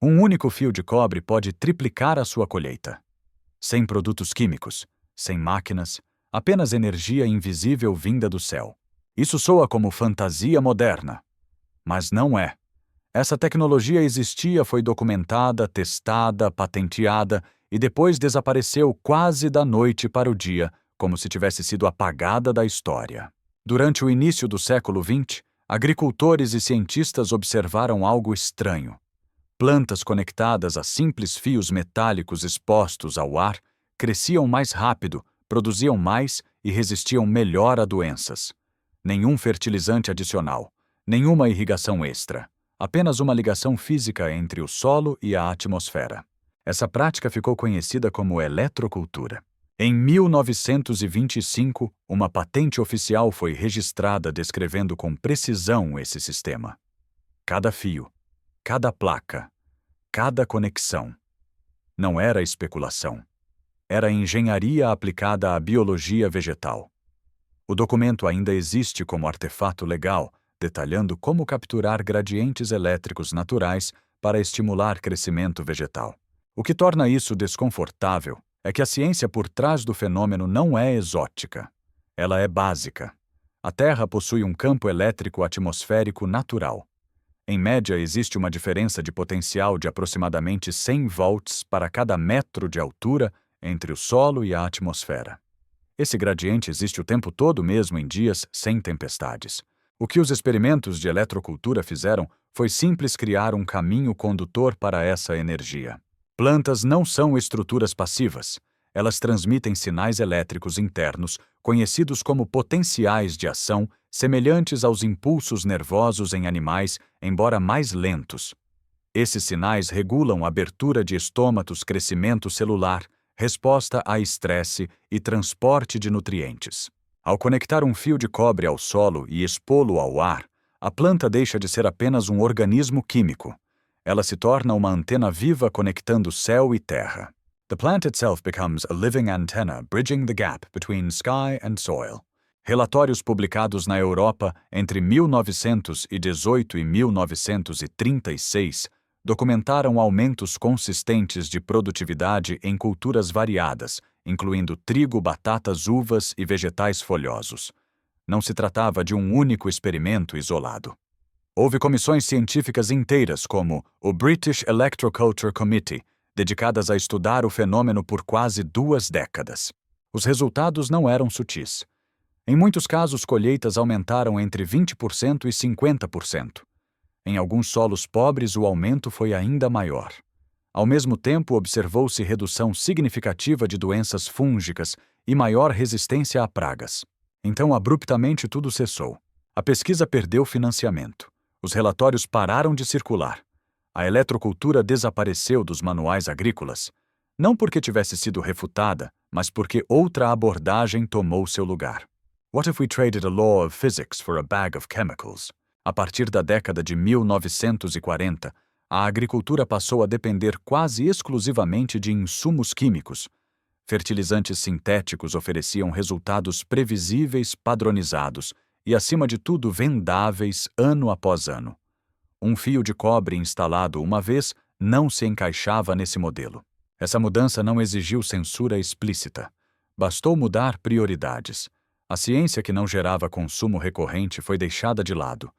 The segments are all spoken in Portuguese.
Um único fio de cobre pode triplicar a sua colheita. Sem produtos químicos, sem máquinas, apenas energia invisível vinda do céu. Isso soa como fantasia moderna. Mas não é. Essa tecnologia existia, foi documentada, testada, patenteada e depois desapareceu quase da noite para o dia, como se tivesse sido apagada da história. Durante o início do século XX, agricultores e cientistas observaram algo estranho. Plantas conectadas a simples fios metálicos expostos ao ar cresciam mais rápido, produziam mais e resistiam melhor a doenças. Nenhum fertilizante adicional, nenhuma irrigação extra, apenas uma ligação física entre o solo e a atmosfera. Essa prática ficou conhecida como eletrocultura. Em 1925, uma patente oficial foi registrada descrevendo com precisão esse sistema. Cada fio, cada placa, cada conexão. Não era especulação. Era engenharia aplicada à biologia vegetal. O documento ainda existe como artefato legal, detalhando como capturar gradientes elétricos naturais para estimular crescimento vegetal. O que torna isso desconfortável é que a ciência por trás do fenômeno não é exótica. Ela é básica. A Terra possui um campo elétrico atmosférico natural. Em média, existe uma diferença de potencial de aproximadamente 100 volts para cada metro de altura entre o solo e a atmosfera. Esse gradiente existe o tempo todo mesmo em dias sem tempestades. O que os experimentos de eletrocultura fizeram foi simples criar um caminho condutor para essa energia. Plantas não são estruturas passivas. Elas transmitem sinais elétricos internos, conhecidos como potenciais de ação, semelhantes aos impulsos nervosos em animais, embora mais lentos. Esses sinais regulam a abertura de estômatos, crescimento celular, resposta a estresse e transporte de nutrientes. Ao conectar um fio de cobre ao solo e expô-lo ao ar, a planta deixa de ser apenas um organismo químico. Ela se torna uma antena viva conectando céu e terra. The plant itself becomes a living antenna bridging the gap between sky and soil. Relatórios publicados na Europa entre 1918 e 1936 documentaram aumentos consistentes de produtividade em culturas variadas, incluindo trigo, batatas, uvas e vegetais folhosos. Não se tratava de um único experimento isolado. Houve comissões científicas inteiras, como o British Electroculture Committee, dedicadas a estudar o fenômeno por quase 2 décadas. Os resultados não eram sutis. Em muitos casos, colheitas aumentaram entre 20% e 50%. Em alguns solos pobres, o aumento foi ainda maior. Ao mesmo tempo, observou-se redução significativa de doenças fúngicas e maior resistência a pragas. Então, abruptamente, tudo cessou. A pesquisa perdeu financiamento. Os relatórios pararam de circular. A eletrocultura desapareceu dos manuais agrícolas, não porque tivesse sido refutada, mas porque outra abordagem tomou seu lugar. What if we traded a law of physics for a bag of chemicals? A partir da década de 1940, a agricultura passou a depender quase exclusivamente de insumos químicos. Fertilizantes sintéticos ofereciam resultados previsíveis, padronizados e, acima de tudo, vendáveis ano após ano. Um fio de cobre instalado uma vez não se encaixava nesse modelo. Essa mudança não exigiu censura explícita. Bastou mudar prioridades. A ciência que não gerava consumo recorrente foi deixada de lado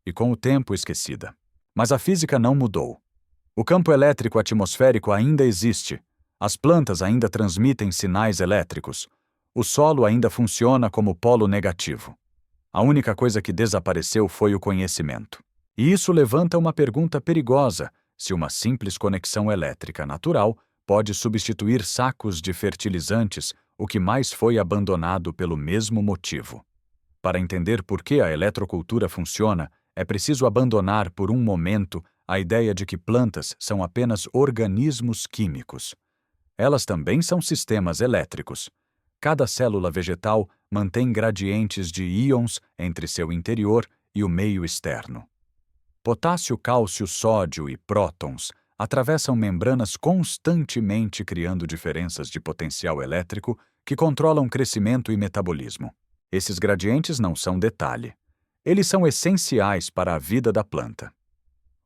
e, com o tempo, esquecida. Mas a física não mudou. O campo elétrico atmosférico ainda existe. As plantas ainda transmitem sinais elétricos. O solo ainda funciona como polo negativo. A única coisa que desapareceu foi o conhecimento. E isso levanta uma pergunta perigosa: se uma simples conexão elétrica natural pode substituir sacos de fertilizantes, o que mais foi abandonado pelo mesmo motivo. Para entender por que a eletrocultura funciona, é preciso abandonar por um momento a ideia de que plantas são apenas organismos químicos. Elas também são sistemas elétricos. Cada célula vegetal mantém gradientes de íons entre seu interior e o meio externo. Potássio, cálcio, sódio e prótons atravessam membranas constantemente, criando diferenças de potencial elétrico que controlam crescimento e metabolismo. Esses gradientes não são detalhe. Eles são essenciais para a vida da planta.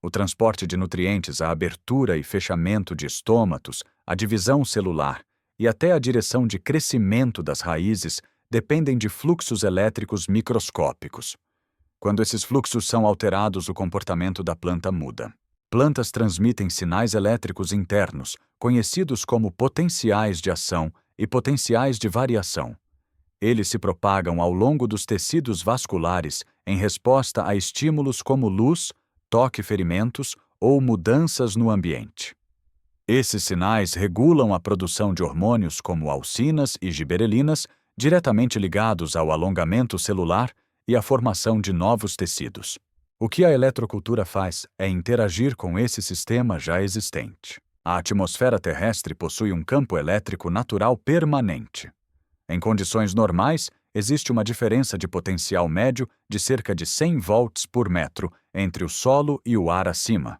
O transporte de nutrientes, a abertura e fechamento de estômatos, a divisão celular e até a direção de crescimento das raízes dependem de fluxos elétricos microscópicos. Quando esses fluxos são alterados, o comportamento da planta muda. Plantas transmitem sinais elétricos internos, conhecidos como potenciais de ação e potenciais de variação. Eles se propagam ao longo dos tecidos vasculares em resposta a estímulos como luz, toque, ferimentos ou mudanças no ambiente. Esses sinais regulam a produção de hormônios como auxinas e giberelinas, diretamente ligados ao alongamento celular e à formação de novos tecidos. O que a eletrocultura faz é interagir com esse sistema já existente. A atmosfera terrestre possui um campo elétrico natural permanente. Em condições normais, existe uma diferença de potencial médio de cerca de 100 volts por metro entre o solo e o ar acima.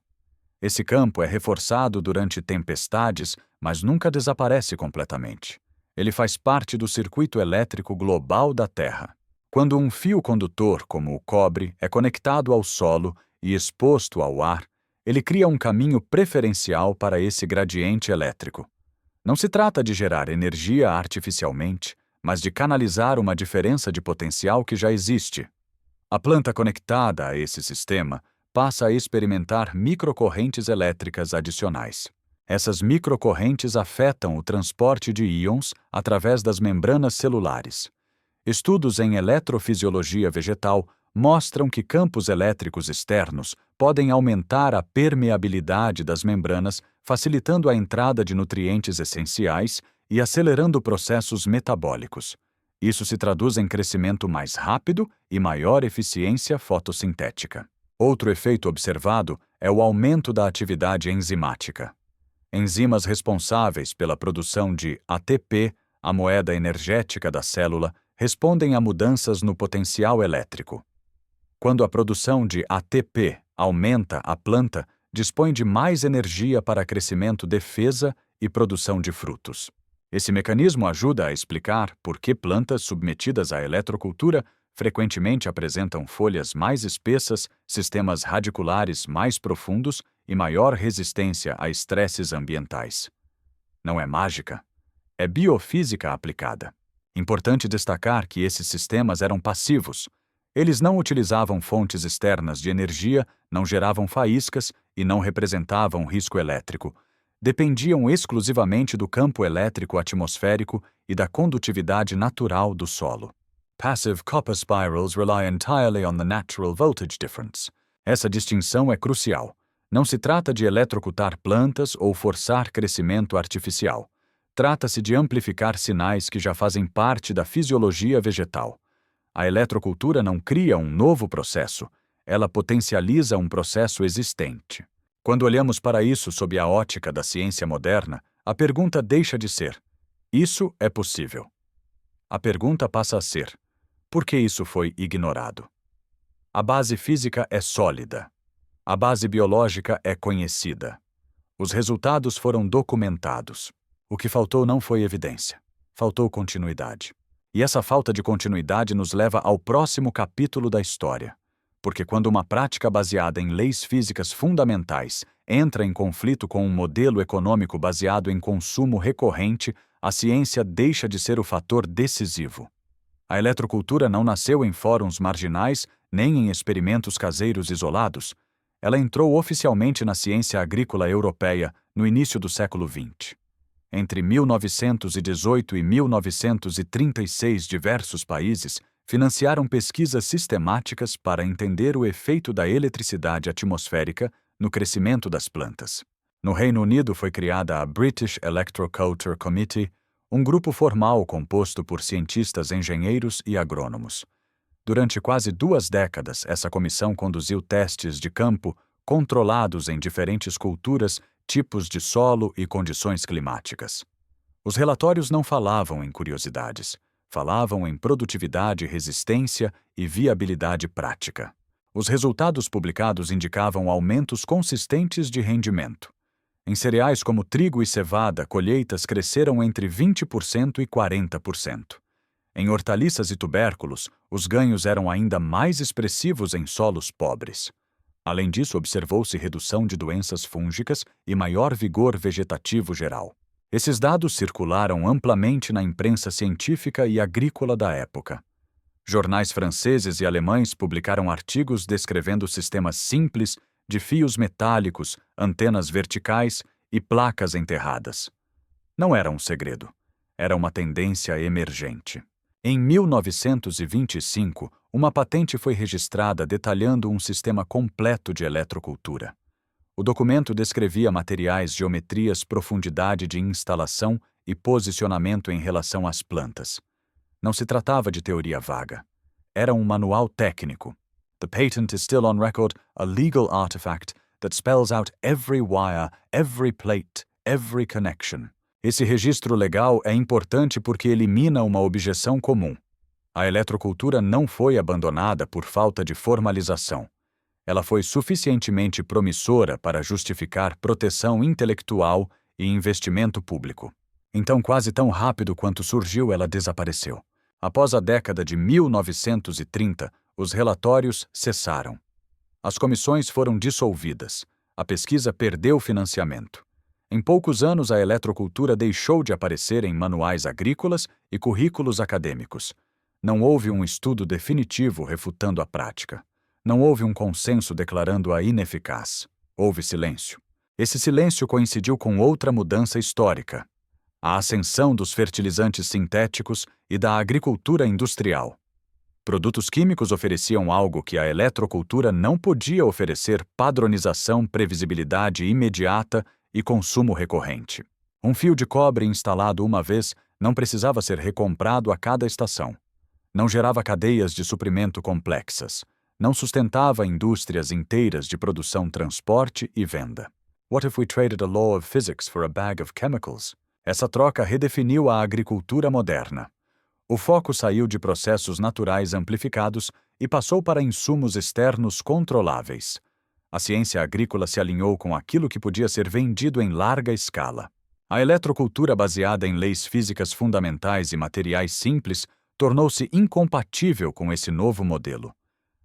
Esse campo é reforçado durante tempestades, mas nunca desaparece completamente. Ele faz parte do circuito elétrico global da Terra. Quando um fio condutor, como o cobre, é conectado ao solo e exposto ao ar, ele cria um caminho preferencial para esse gradiente elétrico. Não se trata de gerar energia artificialmente, mas de canalizar uma diferença de potencial que já existe. A planta conectada a esse sistema passa a experimentar microcorrentes elétricas adicionais. Essas microcorrentes afetam o transporte de íons através das membranas celulares. Estudos em eletrofisiologia vegetal mostram que campos elétricos externos podem aumentar a permeabilidade das membranas, facilitando a entrada de nutrientes essenciais e acelerando processos metabólicos. Isso se traduz em crescimento mais rápido e maior eficiência fotossintética. Outro efeito observado é o aumento da atividade enzimática. Enzimas responsáveis pela produção de ATP, a moeda energética da célula, respondem a mudanças no potencial elétrico. Quando a produção de ATP aumenta, a planta dispõe de mais energia para crescimento, defesa e produção de frutos. Esse mecanismo ajuda a explicar por que plantas submetidas à eletrocultura frequentemente apresentam folhas mais espessas, sistemas radiculares mais profundos e maior resistência a estresses ambientais. Não é mágica, é biofísica aplicada. Importante destacar que esses sistemas eram passivos. Eles não utilizavam fontes externas de energia, não geravam faíscas e não representavam risco elétrico. Dependiam exclusivamente do campo elétrico atmosférico e da condutividade natural do solo. Passive copper spirals rely entirely on the natural voltage difference. Essa distinção é crucial. Não se trata de eletrocutar plantas ou forçar crescimento artificial. Trata-se de amplificar sinais que já fazem parte da fisiologia vegetal. A eletrocultura não cria um novo processo, ela potencializa um processo existente. Quando olhamos para isso sob a ótica da ciência moderna, a pergunta deixa de ser: isso é possível? A pergunta passa a ser: por que isso foi ignorado? A base física é sólida. A base biológica é conhecida. Os resultados foram documentados. O que faltou não foi evidência. Faltou continuidade. E essa falta de continuidade nos leva ao próximo capítulo da história. Porque quando uma prática baseada em leis físicas fundamentais entra em conflito com um modelo econômico baseado em consumo recorrente, a ciência deixa de ser o fator decisivo. A eletrocultura não nasceu em fóruns marginais nem em experimentos caseiros isolados. Ela entrou oficialmente na ciência agrícola europeia no início do século XX. Entre 1918 e 1936, diversos países financiaram pesquisas sistemáticas para entender o efeito da eletricidade atmosférica no crescimento das plantas. No Reino Unido foi criada a British Electroculture Committee, um grupo formal composto por cientistas, engenheiros e agrônomos. Durante quase 2 décadas, essa comissão conduziu testes de campo controlados em diferentes culturas, tipos de solo e condições climáticas. Os relatórios não falavam em curiosidades, falavam em produtividade, resistência e viabilidade prática. Os resultados publicados indicavam aumentos consistentes de rendimento. Em cereais como trigo e cevada, colheitas cresceram entre 20% e 40%. Em hortaliças e tubérculos, os ganhos eram ainda mais expressivos em solos pobres. Além disso, observou-se redução de doenças fúngicas e maior vigor vegetativo geral. Esses dados circularam amplamente na imprensa científica e agrícola da época. Jornais franceses e alemães publicaram artigos descrevendo sistemas simples de fios metálicos, antenas verticais e placas enterradas. Não era um segredo. Era uma tendência emergente. Em 1925, uma patente foi registrada detalhando um sistema completo de eletrocultura. O documento descrevia materiais, geometrias, profundidade de instalação e posicionamento em relação às plantas. Não se tratava de teoria vaga. Era um manual técnico. The patent is still on record, a legal artifact that spells out every wire, every plate, every connection. Esse registro legal é importante porque elimina uma objeção comum. A eletrocultura não foi abandonada por falta de formalização. Ela foi suficientemente promissora para justificar proteção intelectual e investimento público. Então, quase tão rápido quanto surgiu, ela desapareceu. Após a década de 1930, os relatórios cessaram. As comissões foram dissolvidas. A pesquisa perdeu financiamento. Em poucos anos, a eletrocultura deixou de aparecer em manuais agrícolas e currículos acadêmicos. Não houve um estudo definitivo refutando a prática. Não houve um consenso declarando-a ineficaz. Houve silêncio. Esse silêncio coincidiu com outra mudança histórica: a ascensão dos fertilizantes sintéticos e da agricultura industrial. Produtos químicos ofereciam algo que a eletrocultura não podia oferecer: padronização, previsibilidade imediata e consumo recorrente. Um fio de cobre instalado uma vez não precisava ser recomprado a cada estação. Não gerava cadeias de suprimento complexas. Não sustentava indústrias inteiras de produção, transporte e venda. What if we traded a law of physics for a bag of chemicals? Essa troca redefiniu a agricultura moderna. O foco saiu de processos naturais amplificados e passou para insumos externos controláveis. A ciência agrícola se alinhou com aquilo que podia ser vendido em larga escala. A eletrocultura baseada em leis físicas fundamentais e materiais simples tornou-se incompatível com esse novo modelo.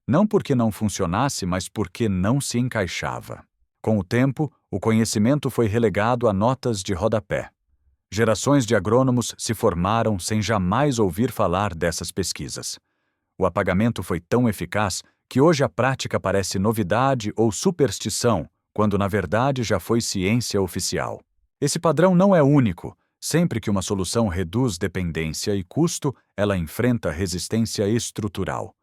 Não porque não funcionasse, mas porque não se encaixava. Com o tempo, o conhecimento foi relegado a notas de rodapé. Gerações de agrônomos se formaram sem jamais ouvir falar dessas pesquisas. O apagamento foi tão eficaz que hoje a prática parece novidade ou superstição, quando na verdade já foi ciência oficial. Esse padrão não é único. Sempre que uma solução reduz dependência e custo, ela enfrenta resistência estrutural.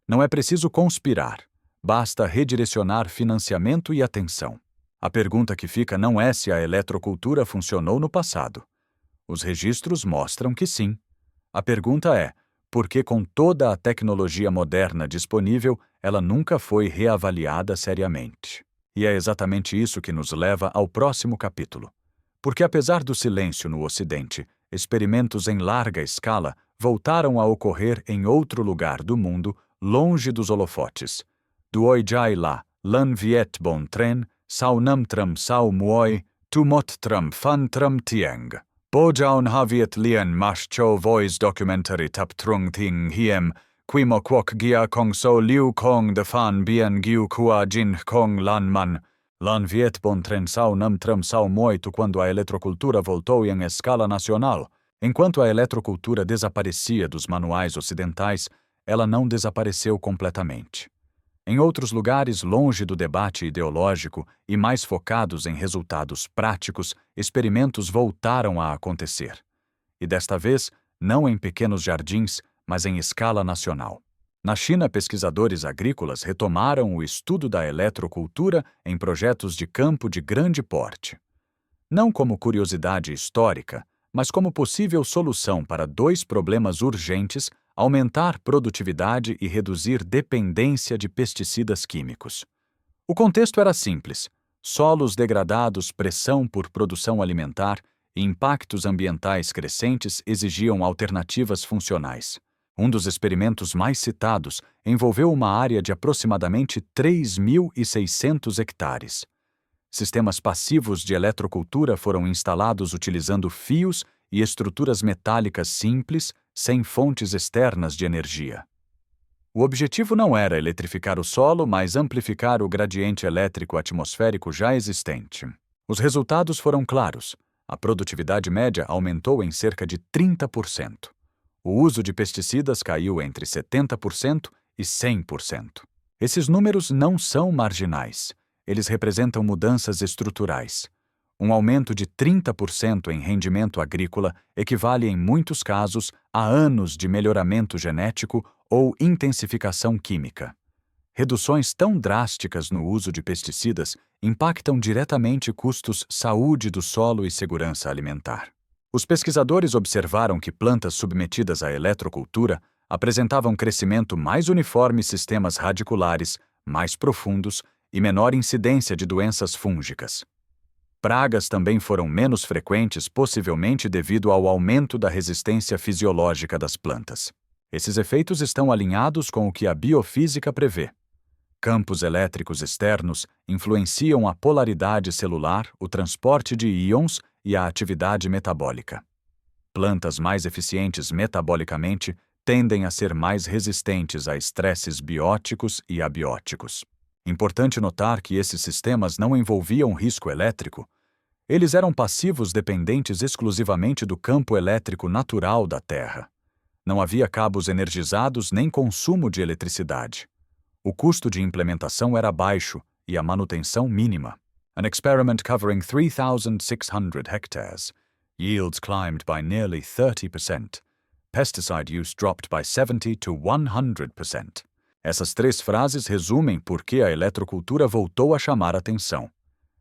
Não é preciso conspirar. Basta redirecionar financiamento e atenção. A pergunta que fica não é se a eletrocultura funcionou no passado. Os registros mostram que sim. A pergunta é: por que, com toda a tecnologia moderna disponível, ela nunca foi reavaliada seriamente? E é exatamente isso que nos leva ao próximo capítulo. Porque, apesar do silêncio no Ocidente, experimentos em larga escala voltaram a ocorrer em outro lugar do mundo, longe dos holofotes. Duoi Jai La, Lan Viet Bon Tren, Sao Nam Tram Sao Muoi, Tu Mot Tram Fan Tram Tieng. Bo Jaun Haviet Lien Mash Cho Voice Documentary Tap Trung Ting Hiem, Quimo Kwok Gia Kong So Liu Kong De Fan Bien Giu Kua Jin Kong Lan Man. Lan Viet Bon Tren Sao Nam Tram Sao Moito, quando a eletrocultura voltou em escala nacional. Enquanto a eletrocultura desaparecia dos manuais ocidentais, ela não desapareceu completamente. Em outros lugares, longe do debate ideológico e mais focados em resultados práticos, experimentos voltaram a acontecer. E desta vez, não em pequenos jardins, mas em escala nacional. Na China, pesquisadores agrícolas retomaram o estudo da eletrocultura em projetos de campo de grande porte. Não como curiosidade histórica, mas como possível solução para dois problemas urgentes: aumentar produtividade e reduzir dependência de pesticidas químicos. O contexto era simples: solos degradados, pressão por produção alimentar e impactos ambientais crescentes exigiam alternativas funcionais. Um dos experimentos mais citados envolveu uma área de aproximadamente 3.600 hectares. Sistemas passivos de eletrocultura foram instalados utilizando fios e estruturas metálicas simples, sem fontes externas de energia. O objetivo não era eletrificar o solo, mas amplificar o gradiente elétrico atmosférico já existente. Os resultados foram claros. A produtividade média aumentou em cerca de 30%. O uso de pesticidas caiu entre 70% e 100%. Esses números não são marginais. Eles representam mudanças estruturais. Um aumento de 30% em rendimento agrícola equivale, em muitos casos, a anos de melhoramento genético ou intensificação química. Reduções tão drásticas no uso de pesticidas impactam diretamente custos saúde do solo e segurança alimentar. Os pesquisadores observaram que plantas submetidas à eletrocultura apresentavam crescimento mais uniforme, sistemas radiculares mais profundos e menor incidência de doenças fúngicas. Pragas também foram menos frequentes, possivelmente devido ao aumento da resistência fisiológica das plantas. Esses efeitos estão alinhados com o que a biofísica prevê. Campos elétricos externos influenciam a polaridade celular, o transporte de íons e a atividade metabólica. Plantas mais eficientes metabolicamente tendem a ser mais resistentes a estresses bióticos e abióticos. Importante notar que esses sistemas não envolviam risco elétrico. Eles eram passivos dependentes exclusivamente do campo elétrico natural da Terra. Não havia cabos energizados nem consumo de eletricidade. O custo de implementação era baixo e a manutenção mínima. An experiment covering 3,600 hectares. Yields climbed by nearly 30%. Pesticide use dropped by 70 to 100%. Essas três frases resumem por que a eletrocultura voltou a chamar atenção.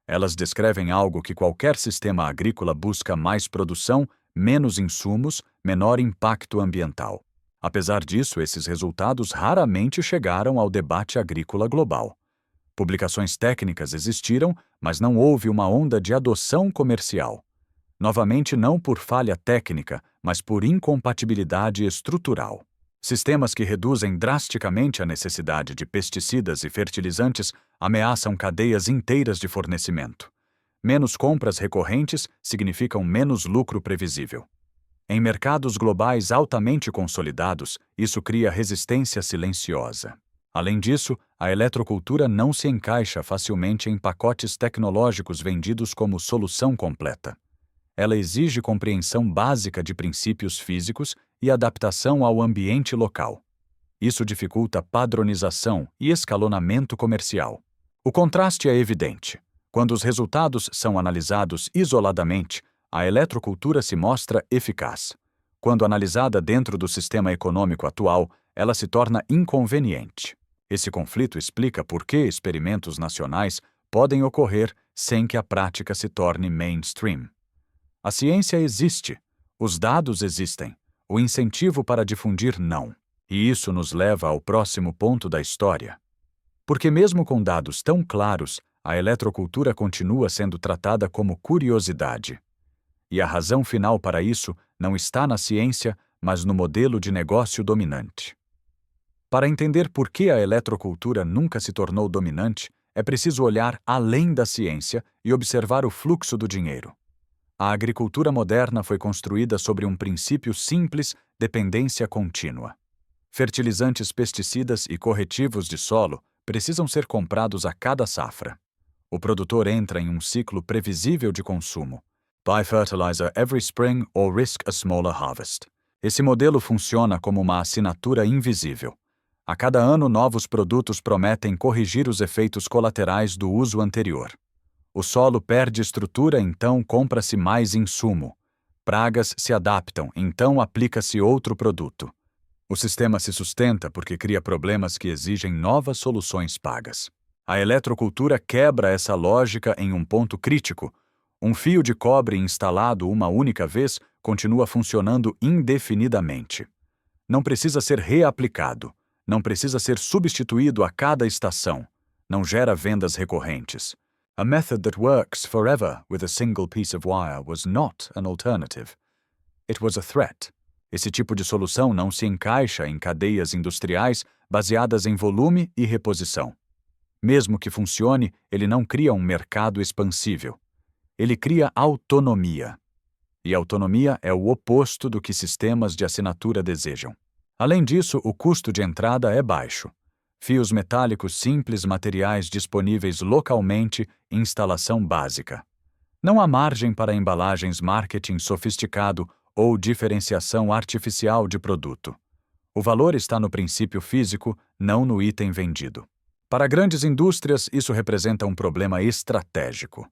Elas descrevem algo que qualquer sistema agrícola busca: mais produção, menos insumos, menor impacto ambiental. Apesar disso, esses resultados raramente chegaram ao debate agrícola global. Publicações técnicas existiram, mas não houve uma onda de adoção comercial. Novamente, não por falha técnica, mas por incompatibilidade estrutural. Sistemas que reduzem drasticamente a necessidade de pesticidas e fertilizantes ameaçam cadeias inteiras de fornecimento. Menos compras recorrentes significam menos lucro previsível. Em mercados globais altamente consolidados, isso cria resistência silenciosa. Além disso, a eletrocultura não se encaixa facilmente em pacotes tecnológicos vendidos como solução completa. Ela exige compreensão básica de princípios físicos e adaptação ao ambiente local. Isso dificulta padronização e escalonamento comercial. O contraste é evidente. Quando os resultados são analisados isoladamente, a eletrocultura se mostra eficaz. Quando analisada dentro do sistema econômico atual, ela se torna inconveniente. Esse conflito explica por que experimentos nacionais podem ocorrer sem que a prática se torne mainstream. A ciência existe, os dados existem, o incentivo para difundir não. E isso nos leva ao próximo ponto da história. Porque mesmo com dados tão claros, a eletrocultura continua sendo tratada como curiosidade. E a razão final para isso não está na ciência, mas no modelo de negócio dominante. Para entender por que a eletrocultura nunca se tornou dominante, é preciso olhar além da ciência e observar o fluxo do dinheiro. A agricultura moderna foi construída sobre um princípio simples: dependência contínua. Fertilizantes, pesticidas e corretivos de solo precisam ser comprados a cada safra. O produtor entra em um ciclo previsível de consumo. Buy fertilizer every spring or risk a smaller harvest. Esse modelo funciona como uma assinatura invisível. A cada ano, novos produtos prometem corrigir os efeitos colaterais do uso anterior. O solo perde estrutura, então compra-se mais insumo. Pragas se adaptam, então aplica-se outro produto. O sistema se sustenta porque cria problemas que exigem novas soluções pagas. A eletrocultura quebra essa lógica em um ponto crítico. Um fio de cobre instalado uma única vez continua funcionando indefinidamente. Não precisa ser reaplicado. Não precisa ser substituído a cada estação. Não gera vendas recorrentes. A method that works forever with a single piece of wire was not an alternative. It was a threat. Esse tipo de solução não se encaixa em cadeias industriais baseadas em volume e reposição. Mesmo que funcione, ele não cria um mercado expansível. Ele cria autonomia. E autonomia é o oposto do que sistemas de assinatura desejam. Além disso, o custo de entrada é baixo. Fios metálicos simples, materiais disponíveis localmente, instalação básica. Não há margem para embalagens marketing sofisticado ou diferenciação artificial de produto. O valor está no princípio físico, não no item vendido. Para grandes indústrias, isso representa um problema estratégico.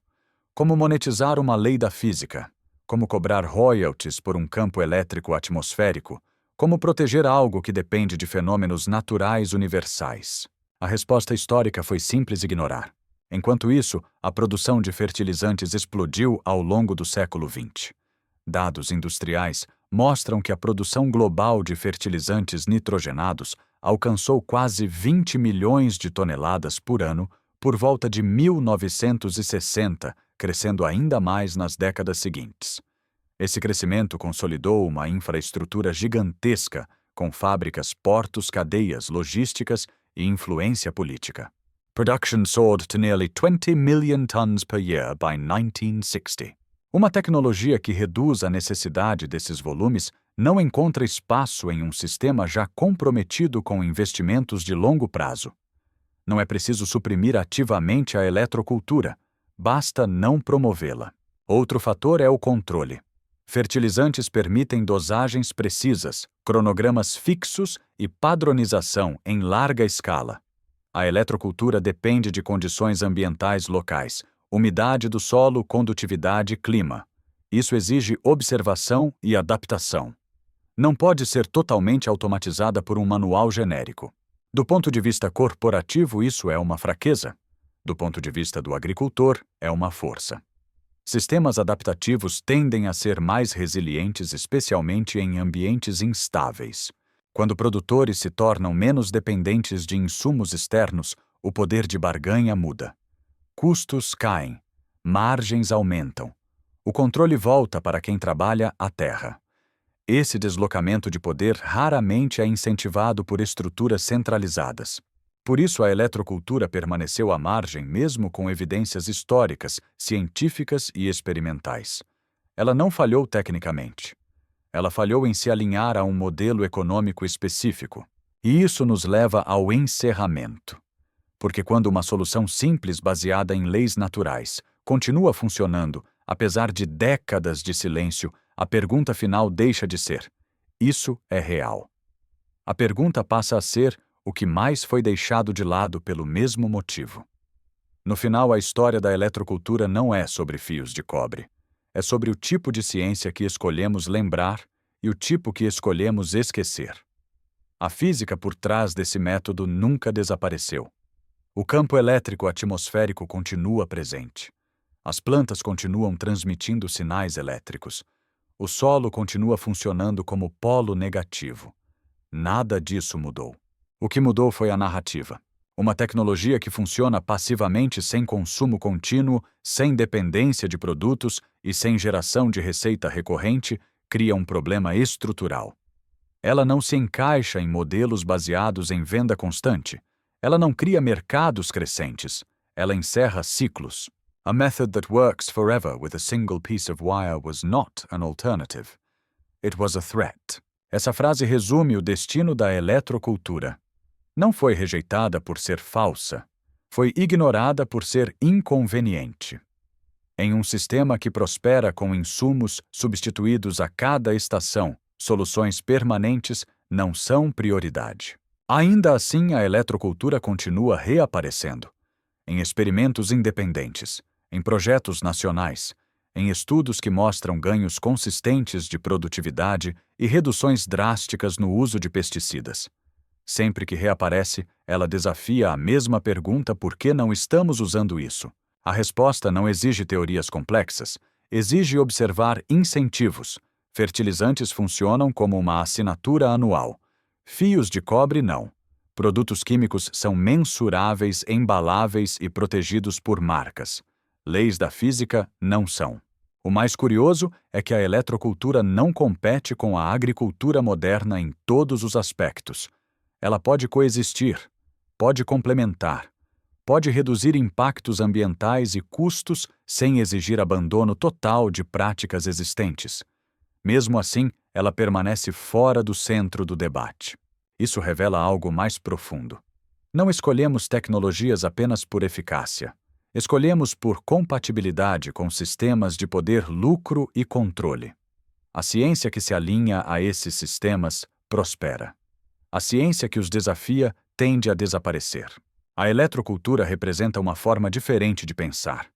Como monetizar uma lei da física? Como cobrar royalties por um campo elétrico atmosférico? Como proteger algo que depende de fenômenos naturais universais? A resposta histórica foi simples ignorar. Enquanto isso, a produção de fertilizantes explodiu ao longo do século XX. Dados industriais mostram que a produção global de fertilizantes nitrogenados alcançou quase 20 milhões de toneladas por ano por volta de 1960, crescendo ainda mais nas décadas seguintes. Esse crescimento consolidou uma infraestrutura gigantesca, com fábricas, portos, cadeias logísticas e influência política. Production soared to nearly 20 million tons per year by 1960. Uma tecnologia que reduz a necessidade desses volumes não encontra espaço em um sistema já comprometido com investimentos de longo prazo. Não é preciso suprimir ativamente a eletrocultura, basta não promovê-la. Outro fator é o controle. Fertilizantes permitem dosagens precisas, cronogramas fixos e padronização em larga escala. A eletrocultura depende de condições ambientais locais, umidade do solo, condutividade e clima. Isso exige observação e adaptação. Não pode ser totalmente automatizada por um manual genérico. Do ponto de vista corporativo, isso é uma fraqueza. Do ponto de vista do agricultor, é uma força. Sistemas adaptativos tendem a ser mais resilientes, especialmente em ambientes instáveis. Quando produtores se tornam menos dependentes de insumos externos, o poder de barganha muda. Custos caem, margens aumentam. O controle volta para quem trabalha a terra. Esse deslocamento de poder raramente é incentivado por estruturas centralizadas. Por isso, a eletrocultura permaneceu à margem mesmo com evidências históricas, científicas e experimentais. Ela não falhou tecnicamente. Ela falhou em se alinhar a um modelo econômico específico. E isso nos leva ao encerramento. Porque quando uma solução simples baseada em leis naturais continua funcionando, apesar de décadas de silêncio, a pergunta final deixa de ser: isso é real? A pergunta passa a ser o que mais foi deixado de lado pelo mesmo motivo. No final, a história da eletrocultura não é sobre fios de cobre. É sobre o tipo de ciência que escolhemos lembrar e o tipo que escolhemos esquecer. A física por trás desse método nunca desapareceu. O campo elétrico atmosférico continua presente. As plantas continuam transmitindo sinais elétricos. O solo continua funcionando como polo negativo. Nada disso mudou. O que mudou foi a narrativa. Uma tecnologia que funciona passivamente sem consumo contínuo, sem dependência de produtos e sem geração de receita recorrente, cria um problema estrutural. Ela não se encaixa em modelos baseados em venda constante. Ela não cria mercados crescentes. Ela encerra ciclos. A method that works forever with a single piece of wire was not an alternative. It was a threat. Essa frase resume o destino da eletrocultura. Não foi rejeitada por ser falsa. Foi ignorada por ser inconveniente. Em um sistema que prospera com insumos substituídos a cada estação, soluções permanentes não são prioridade. Ainda assim, a eletrocultura continua reaparecendo. Em experimentos independentes, em projetos nacionais, em estudos que mostram ganhos consistentes de produtividade e reduções drásticas no uso de pesticidas. Sempre que reaparece, ela desafia a mesma pergunta: por que não estamos usando isso? A resposta não exige teorias complexas, exige observar incentivos. Fertilizantes funcionam como uma assinatura anual. Fios de cobre não. Produtos químicos são mensuráveis, embaláveis e protegidos por marcas. Leis da física não são. O mais curioso é que a eletrocultura não compete com a agricultura moderna em todos os aspectos. Ela pode coexistir, pode complementar, pode reduzir impactos ambientais e custos sem exigir abandono total de práticas existentes. Mesmo assim, ela permanece fora do centro do debate. Isso revela algo mais profundo. Não escolhemos tecnologias apenas por eficácia. Escolhemos por compatibilidade com sistemas de poder, lucro e controle. A ciência que se alinha a esses sistemas prospera. A ciência que os desafia tende a desaparecer. A eletrocultura representa uma forma diferente de pensar.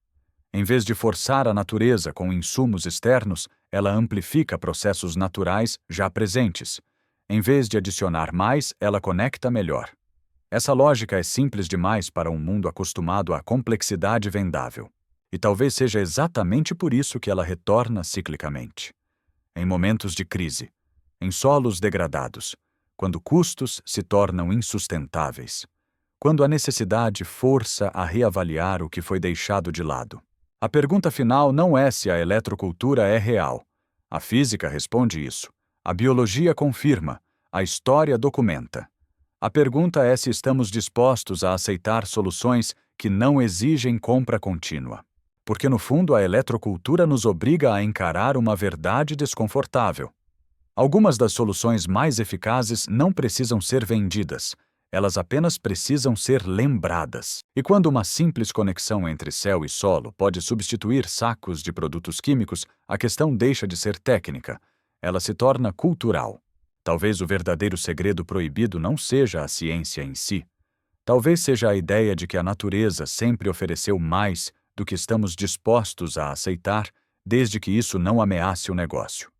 Em vez de forçar a natureza com insumos externos, ela amplifica processos naturais já presentes. Em vez de adicionar mais, ela conecta melhor. Essa lógica é simples demais para um mundo acostumado à complexidade vendável. E talvez seja exatamente por isso que ela retorna ciclicamente. Em momentos de crise, em solos degradados, quando custos se tornam insustentáveis, quando a necessidade força a reavaliar o que foi deixado de lado. A pergunta final não é se a eletrocultura é real. A física responde isso. A biologia confirma. A história documenta. A pergunta é se estamos dispostos a aceitar soluções que não exigem compra contínua. Porque, no fundo, a eletrocultura nos obriga a encarar uma verdade desconfortável. Algumas das soluções mais eficazes não precisam ser vendidas. Elas apenas precisam ser lembradas. E quando uma simples conexão entre céu e solo pode substituir sacos de produtos químicos, a questão deixa de ser técnica. Ela se torna cultural. Talvez o verdadeiro segredo proibido não seja a ciência em si. Talvez seja a ideia de que a natureza sempre ofereceu mais do que estamos dispostos a aceitar, desde que isso não ameace o negócio.